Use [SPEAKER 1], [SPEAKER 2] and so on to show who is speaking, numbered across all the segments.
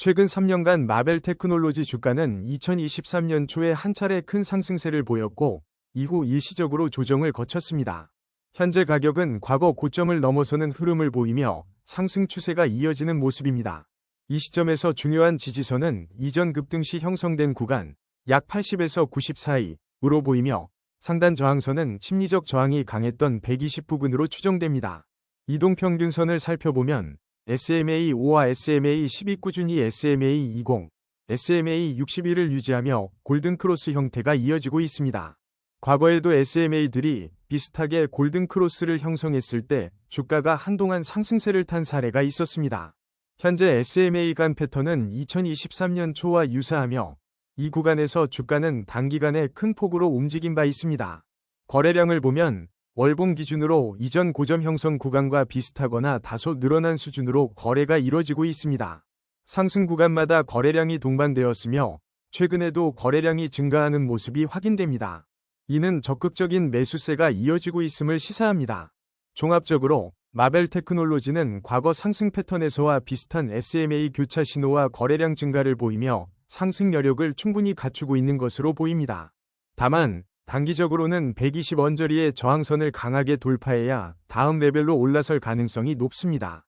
[SPEAKER 1] 최근 3년간 마벨테크놀로지 주가는 2023년 초에 한 차례 큰 상승세를 보였고 이후 일시적으로 조정을 거쳤습니다. 현재 가격은 과거 고점을 넘어서는 흐름을 보이며 상승 추세가 이어지는 모습입니다. 이 시점에서 중요한 지지선은 이전 급등 시 형성된 구간 약 80에서 90 사이로 보이며 상단 저항선은 심리적 저항이 강했던 120 부근으로 추정됩니다. 이동평균선을 살펴보면 SMA5와 SMA12 꾸준히 SMA20, SMA61을 유지하며 골든크로스 형태가 이어지고 있습니다. 과거에도 SMA들이 비슷하게 골든크로스를 형성했을 때 주가가 한동안 상승세를 탄 사례가 있었습니다. 현재 SMA 간 패턴은 2023년 초와 유사하며 이 구간에서 주가는 단기간에 큰 폭으로 움직인 바 있습니다. 거래량을 보면 월봉 기준으로 이전 고점 형성 구간과 비슷하거나 다소 늘어난 수준으로 거래가 이뤄지고 있습니다. 상승 구간마다 거래량이 동반되었으며 최근에도 거래량이 증가하는 모습이 확인됩니다. 이는 적극적인 매수세가 이어지고 있음을 시사합니다. 종합적으로 마벨테크놀로지는 과거 상승 패턴에서와 비슷한 SMA 교차 신호와 거래량 증가를 보이며 상승 여력을 충분히 갖추고 있는 것으로 보입니다. 다만 단기적으로는 120 언저리의 저항선을 강하게 돌파해야 다음 레벨로 올라설 가능성이 높습니다.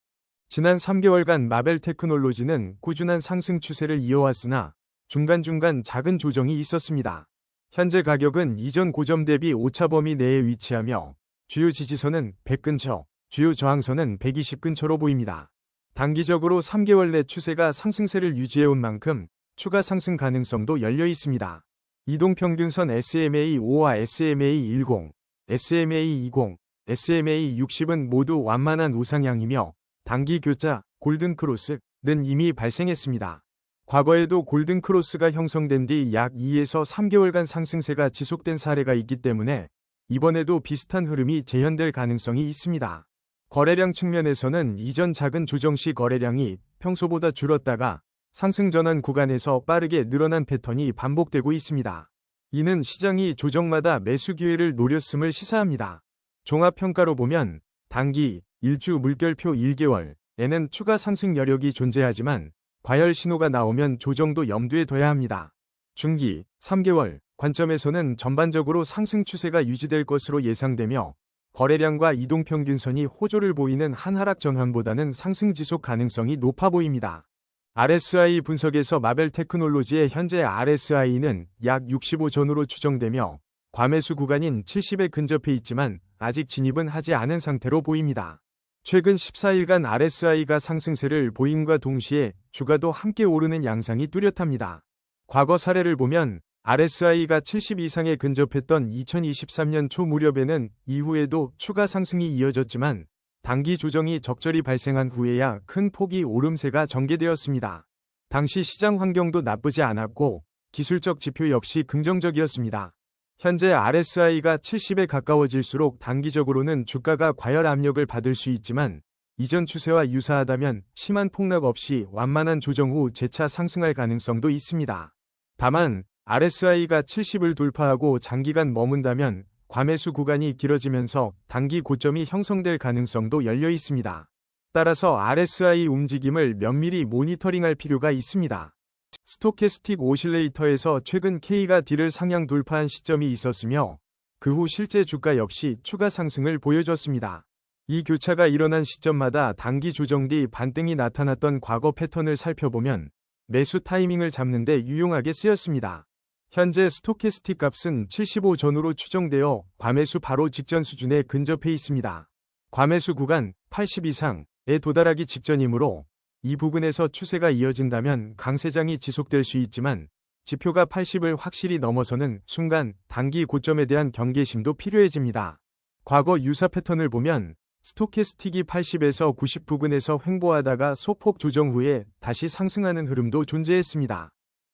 [SPEAKER 1] 지난 3개월간 마벨테크놀로지는 꾸준한 상승 추세를 이어왔으나 중간중간 작은 조정이 있었습니다. 현재 가격은 이전 고점 대비 오차 범위 내에 위치하며 주요 지지선은 100 근처, 주요 저항선은 120 근처로 보입니다. 단기적으로 3개월 내 추세가 상승세를 유지해온 만큼 추가 상승 가능성도 열려 있습니다. 이동평균선 SMA5와 SMA10, SMA20, SMA60은 모두 완만한 우상향이며 단기 교차, 골든크로스는 이미 발생했습니다. 과거에도 골든크로스가 형성된 뒤 약 2에서 3개월간 상승세가 지속된 사례가 있기 때문에 이번에도 비슷한 흐름이 재현될 가능성이 있습니다. 거래량 측면에서는 이전 작은 조정 시 거래량이 평소보다 줄었다가 상승 전환 구간에서 빠르게 늘어난 패턴이 반복되고 있습니다. 이는 시장이 조정마다 매수 기회를 노렸음을 시사합니다. 종합평가로 보면 단기, 일주 물결표 1개월에는 추가 상승 여력이 존재하지만 과열 신호가 나오면 조정도 염두에 둬야 합니다. 중기, 3개월 관점에서는 전반적으로 상승 추세가 유지될 것으로 예상되며 거래량과 이동평균선이 호조를 보이는 한 하락 전환보다는 상승 지속 가능성이 높아 보입니다. RSI 분석에서 마벨테크놀로지의 현재 RSI는 약 65 전후로 추정되며 과매수 구간인 70에 근접해 있지만 아직 진입은 하지 않은 상태로 보입니다. 최근 14일간 RSI가 상승세를 보임과 동시에 주가도 함께 오르는 양상이 뚜렷합니다. 과거 사례를 보면 RSI가 70 이상에 근접했던 2023년 초 무렵에는 이후에도 추가 상승이 이어졌지만 단기 조정이 적절히 발생한 후에야 큰 폭의 오름세가 전개되었습니다. 당시 시장 환경도 나쁘지 않았고 기술적 지표 역시 긍정적이었습니다. 현재 RSI가 70에 가까워질수록 단기적으로는 주가가 과열 압력을 받을 수 있지만 이전 추세와 유사하다면 심한 폭락 없이 완만한 조정 후 재차 상승할 가능성도 있습니다. 다만 RSI가 70을 돌파하고 장기간 머문다면 과매수 구간이 길어지면서 단기 고점이 형성될 가능성도 열려 있습니다. 따라서 RSI 움직임을 면밀히 모니터링할 필요가 있습니다. 스토캐스틱 오실레이터에서 최근 K가 D를 상향 돌파한 시점이 있었으며 그 후 실제 주가 역시 추가 상승을 보여줬습니다. 이 교차가 일어난 시점마다 단기 조정 뒤 반등이 나타났던 과거 패턴을 살펴보면 매수 타이밍을 잡는 데 유용하게 쓰였습니다. 현재 스토캐스틱 값은 75 전후로 추정되어 과매수 바로 직전 수준에 근접해 있습니다. 과매수 구간 80 이상에 도달하기 직전이므로 이 부근에서 추세가 이어진다면 강세장이 지속될 수 있지만 지표가 80을 확실히 넘어서는 순간 단기 고점에 대한 경계심도 필요해집니다. 과거 유사 패턴을 보면 스토캐스틱이 80에서 90 부근에서 횡보하다가 소폭 조정 후에 다시 상승하는 흐름도 존재했습니다.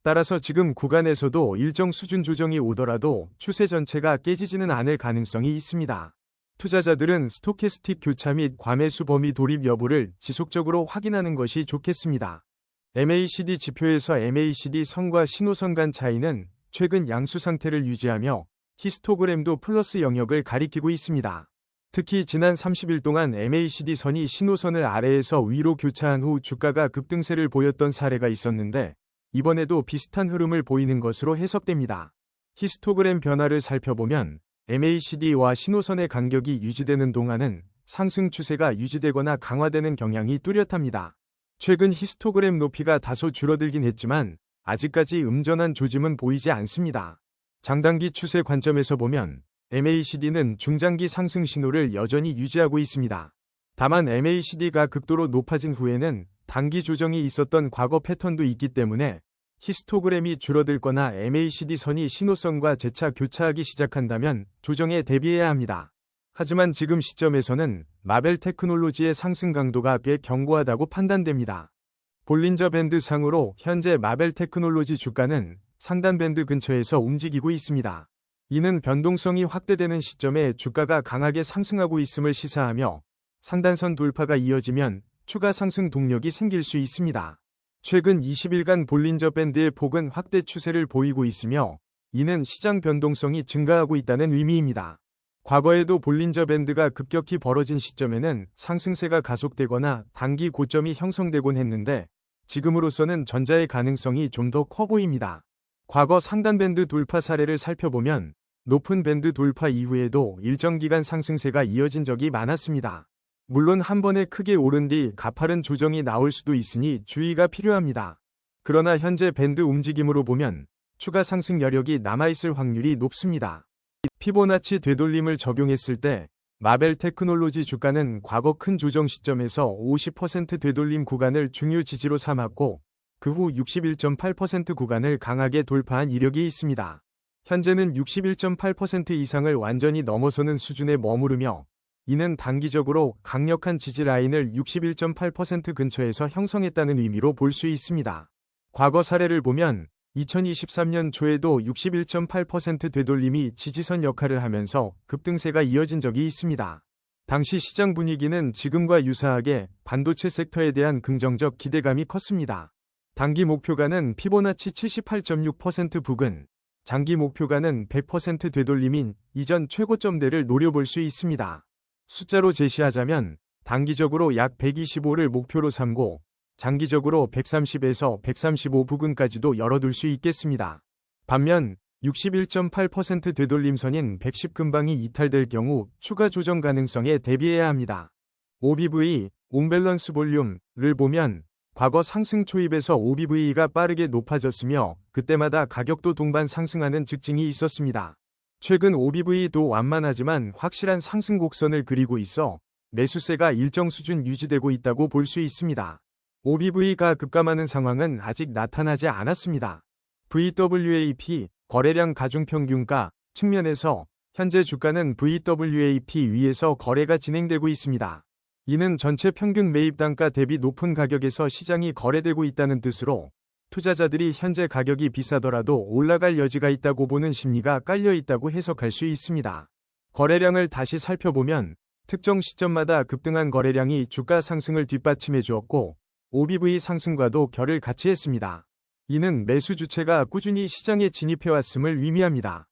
[SPEAKER 1] 따라서 지금 구간에서도 일정 수준 조정이 오더라도 추세 전체가 깨지지는 않을 가능성이 있습니다. 투자자들은 스토캐스틱 교차 및 과매수 범위 돌입 여부를 지속적으로 확인하는 것이 좋겠습니다. MACD 지표에서 MACD 선과 신호선 간 차이는 최근 양수 상태를 유지하며 히스토그램도 플러스 영역을 가리키고 있습니다. 특히 지난 30일 동안 MACD 선이 신호선을 아래에서 위로 교차한 후 주가가 급등세를 보였던 사례가 있었는데 이번에도 비슷한 흐름을 보이는 것으로 해석됩니다. 히스토그램 변화를 살펴보면 MACD와 신호선의 간격이 유지되는 동안은 상승 추세가 유지되거나 강화되는 경향이 뚜렷합니다. 최근 히스토그램 높이가 다소 줄어들긴 했지만 아직까지 음전한 조짐은 보이지 않습니다. 장단기 추세 관점에서 보면 MACD는 중장기 상승 신호를 여전히 유지하고 있습니다. 다만 MACD가 극도로 높아진 후에는 단기 조정이 있었던 과거 패턴도 있기 때문에 히스토그램이 줄어들거나 MACD 선이 신호선과 재차 교차하기 시작한다면 조정에 대비해야 합니다. 하지만 지금 시점에서는 마벨 테크놀로지의 상승 강도가 꽤 견고하다고 판단됩니다. 볼린저 밴드 상으로 현재 마벨 테크놀로지 주가는 상단 밴드 근처에서 움직이고 있습니다. 이는 변동성이 확대되는 시점에 주가가 강하게 상승하고 있음을 시사하며 상단선 돌파가 이어지면 추가 상승 동력이 생길 수 있습니다. 최근 20일간 볼린저 밴드의 폭은 확대 추세를 보이고 있으며 이는 시장 변동성이 증가하고 있다는 의미입니다. 과거에도 볼린저 밴드가 급격히 벌어진 시점에는 상승세가 가속되거나 단기 고점이 형성되곤 했는데 지금으로서는 전자의 가능성이 좀 더 커 보입니다. 과거 상단 밴드 돌파 사례를 살펴보면 높은 밴드 돌파 이후에도 일정 기간 상승세가 이어진 적이 많았습니다. 물론 한 번에 크게 오른 뒤 가파른 조정이 나올 수도 있으니 주의가 필요합니다. 그러나 현재 밴드 움직임으로 보면 추가 상승 여력이 남아있을 확률이 높습니다. 피보나치 되돌림을 적용했을 때 마벨 테크놀로지 주가는 과거 큰 조정 시점에서 50% 되돌림 구간을 중요 지지로 삼았고 그 후 61.8% 구간을 강하게 돌파한 이력이 있습니다. 현재는 61.8% 이상을 완전히 넘어서는 수준에 머무르며 이는 단기적으로 강력한 지지 라인을 61.8% 근처에서 형성했다는 의미로 볼 수 있습니다. 과거 사례를 보면 2023년 초에도 61.8% 되돌림이 지지선 역할을 하면서 급등세가 이어진 적이 있습니다. 당시 시장 분위기는 지금과 유사하게 반도체 섹터에 대한 긍정적 기대감이 컸습니다. 단기 목표가는 피보나치 78.6% 부근, 장기 목표가는 100% 되돌림인 이전 최고점대를 노려볼 수 있습니다. 숫자로 제시하자면 단기적으로 약 125를 목표로 삼고 장기적으로 130에서 135 부근까지도 열어둘 수 있겠습니다. 반면 61.8% 되돌림선인 110 근방이 이탈될 경우 추가 조정 가능성에 대비해야 합니다. OBV, 온밸런스 볼륨을 보면 과거 상승 초입에서 OBV가 빠르게 높아졌으며 그때마다 가격도 동반 상승하는 특징이 있었습니다. 최근 OBV도 완만하지만 확실한 상승 곡선을 그리고 있어 매수세가 일정 수준 유지되고 있다고 볼 수 있습니다. OBV가 급감하는 상황은 아직 나타나지 않았습니다. VWAP, 거래량 가중평균가 측면에서 현재 주가는 VWAP 위에서 거래가 진행되고 있습니다. 이는 전체 평균 매입 단가 대비 높은 가격에서 시장이 거래되고 있다는 뜻으로 투자자들이 현재 가격이 비싸더라도 올라갈 여지가 있다고 보는 심리가 깔려 있다고 해석할 수 있습니다. 거래량을 다시 살펴보면 특정 시점마다 급등한 거래량이 주가 상승을 뒷받침해 주었고 OBV 상승과도 결을 같이 했습니다. 이는 매수 주체가 꾸준히 시장에 진입해왔음을 의미합니다.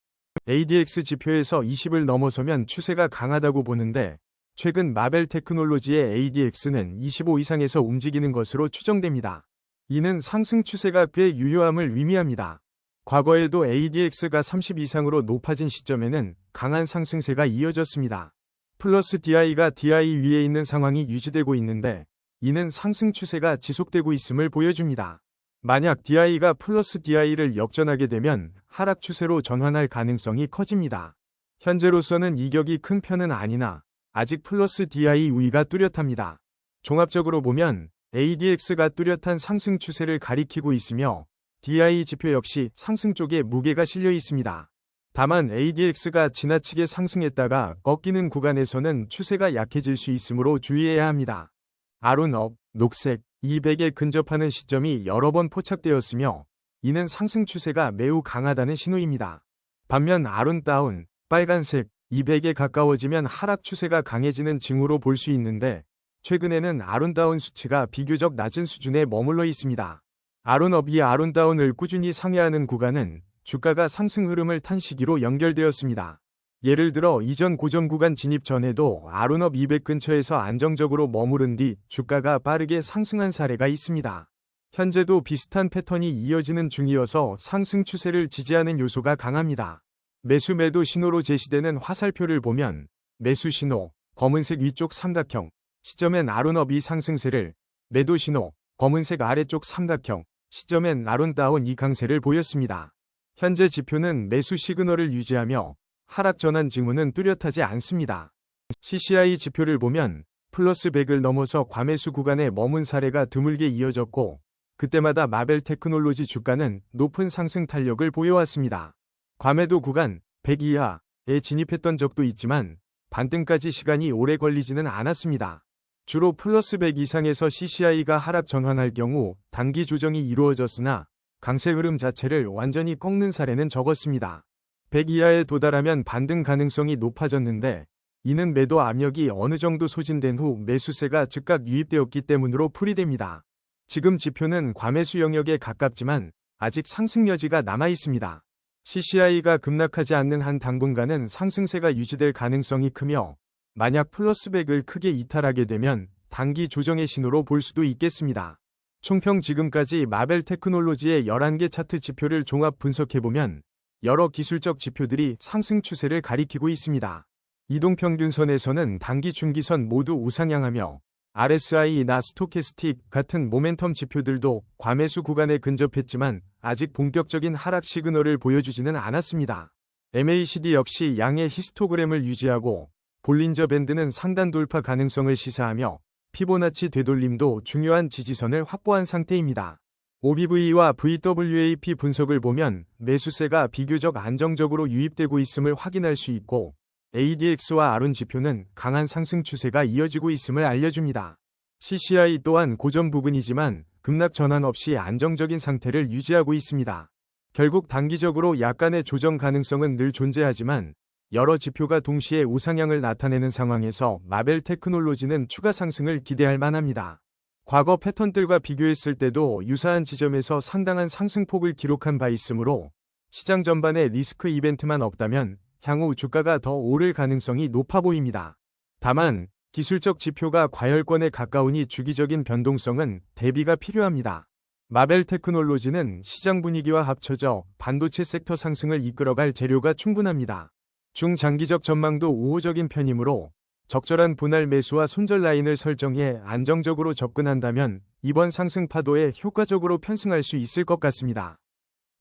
[SPEAKER 1] ADX 지표에서 20을 넘어서면 추세가 강하다고 보는데 최근 마벨 테크놀로지의 ADX는 25 이상에서 움직이는 것으로 추정됩니다. 이는 상승 추세가 꽤 유효함을 의미합니다. 과거에도 ADX가 30 이상으로 높아진 시점에는 강한 상승세가 이어졌습니다. 플러스 DI가 DI 위에 있는 상황이 유지되고 있는데 이는 상승 추세가 지속되고 있음을 보여줍니다. 만약 DI가 플러스 DI를 역전하게 되면 하락 추세로 전환할 가능성이 커집니다. 현재로서는 이격이 큰 편은 아니나 아직 플러스 DI 우위가 뚜렷합니다. 종합적으로 보면 ADX가 뚜렷한 상승 추세를 가리키고 있으며 DI 지표 역시 상승 쪽에 무게가 실려 있습니다. 다만 ADX가 지나치게 상승했다가 꺾이는 구간에서는 추세가 약해질 수 있으므로 주의해야 합니다. 아론업, 녹색, 200에 근접하는 시점이 여러 번 포착되었으며 이는 상승 추세가 매우 강하다는 신호입니다. 반면 아론다운, 빨간색, 200에 가까워지면 하락 추세가 강해지는 징후로 볼 수 있는데 최근에는 아론다운 수치가 비교적 낮은 수준에 머물러 있습니다. 아론업이 아론다운을 꾸준히 상회하는 구간은 주가가 상승 흐름을 탄 시기로 연결되었습니다. 예를 들어 이전 고점 구간 진입 전에도 아론업 200 근처에서 안정적으로 머무른 뒤 주가가 빠르게 상승한 사례가 있습니다. 현재도 비슷한 패턴이 이어지는 중이어서 상승 추세를 지지하는 요소가 강합니다. 매수 매도 신호로 제시되는 화살표를 보면 매수 신호, 검은색 위쪽 삼각형, 시점엔 아론업 2 상승세를, 매도 신호, 검은색 아래쪽 삼각형, 시점엔 아론다운 2 강세를 보였습니다. 현재 지표는 매수 시그널을 유지하며 하락 전환 징후는 뚜렷하지 않습니다. CCI 지표를 보면 플러스 100을 넘어서 과매수 구간에 머문 사례가 드물게 이어졌고 그때마다 마벨 테크놀로지 주가는 높은 상승 탄력을 보여왔습니다. 과매도 구간 100 이하에 진입했던 적도 있지만 반등까지 시간이 오래 걸리지는 않았습니다. 주로 플러스 100 이상에서 CCI가 하락 전환할 경우 단기 조정이 이루어졌으나 강세 흐름 자체를 완전히 꺾는 사례는 적었습니다. 100 이하에 도달하면 반등 가능성이 높아졌는데 이는 매도 압력이 어느 정도 소진된 후 매수세가 즉각 유입되었기 때문으로 풀이됩니다. 지금 지표는 과매수 영역에 가깝지만 아직 상승 여지가 남아 있습니다. CCI가 급락하지 않는 한 당분간은 상승세가 유지될 가능성이 크며 만약 플러스 100을 크게 이탈하게 되면 단기 조정의 신호로 볼 수도 있겠습니다. 총평 지금까지 마벨 테크놀로지의 11개 차트 지표를 종합 분석해보면 여러 기술적 지표들이 상승 추세를 가리키고 있습니다. 이동평균선에서는 단기 중기선 모두 우상향하며 RSI나 스토캐스틱 같은 모멘텀 지표들도 과매수 구간에 근접했지만 아직 본격적인 하락 시그널을 보여주지는 않았습니다. MACD 역시 양의 히스토그램을 유지하고 볼린저 밴드는 상단 돌파 가능성을 시사하며 피보나치 되돌림도 중요한 지지선을 확보한 상태입니다. OBV와 VWAP 분석을 보면 매수세가 비교적 안정적으로 유입되고 있음을 확인할 수 있고 ADX와 아론 지표는 강한 상승 추세가 이어지고 있음을 알려줍니다. CCI 또한 고점 부근이지만 급락 전환 없이 안정적인 상태를 유지하고 있습니다. 결국 단기적으로 약간의 조정 가능성은 늘 존재하지만 여러 지표가 동시에 우상향을 나타내는 상황에서 마벨 테크놀로지는 추가 상승을 기대할 만합니다. 과거 패턴들과 비교했을 때도 유사한 지점에서 상당한 상승폭을 기록한 바 있으므로 시장 전반에 리스크 이벤트만 없다면 향후 주가가 더 오를 가능성이 높아 보입니다. 다만 기술적 지표가 과열권에 가까우니 주기적인 변동성은 대비가 필요합니다. 마벨 테크놀로지는 시장 분위기와 합쳐져 반도체 섹터 상승을 이끌어갈 재료가 충분합니다. 중장기적 전망도 우호적인 편이므로 적절한 분할 매수와 손절 라인을 설정해 안정적으로 접근한다면 이번 상승 파도에 효과적으로 편승할 수 있을 것 같습니다.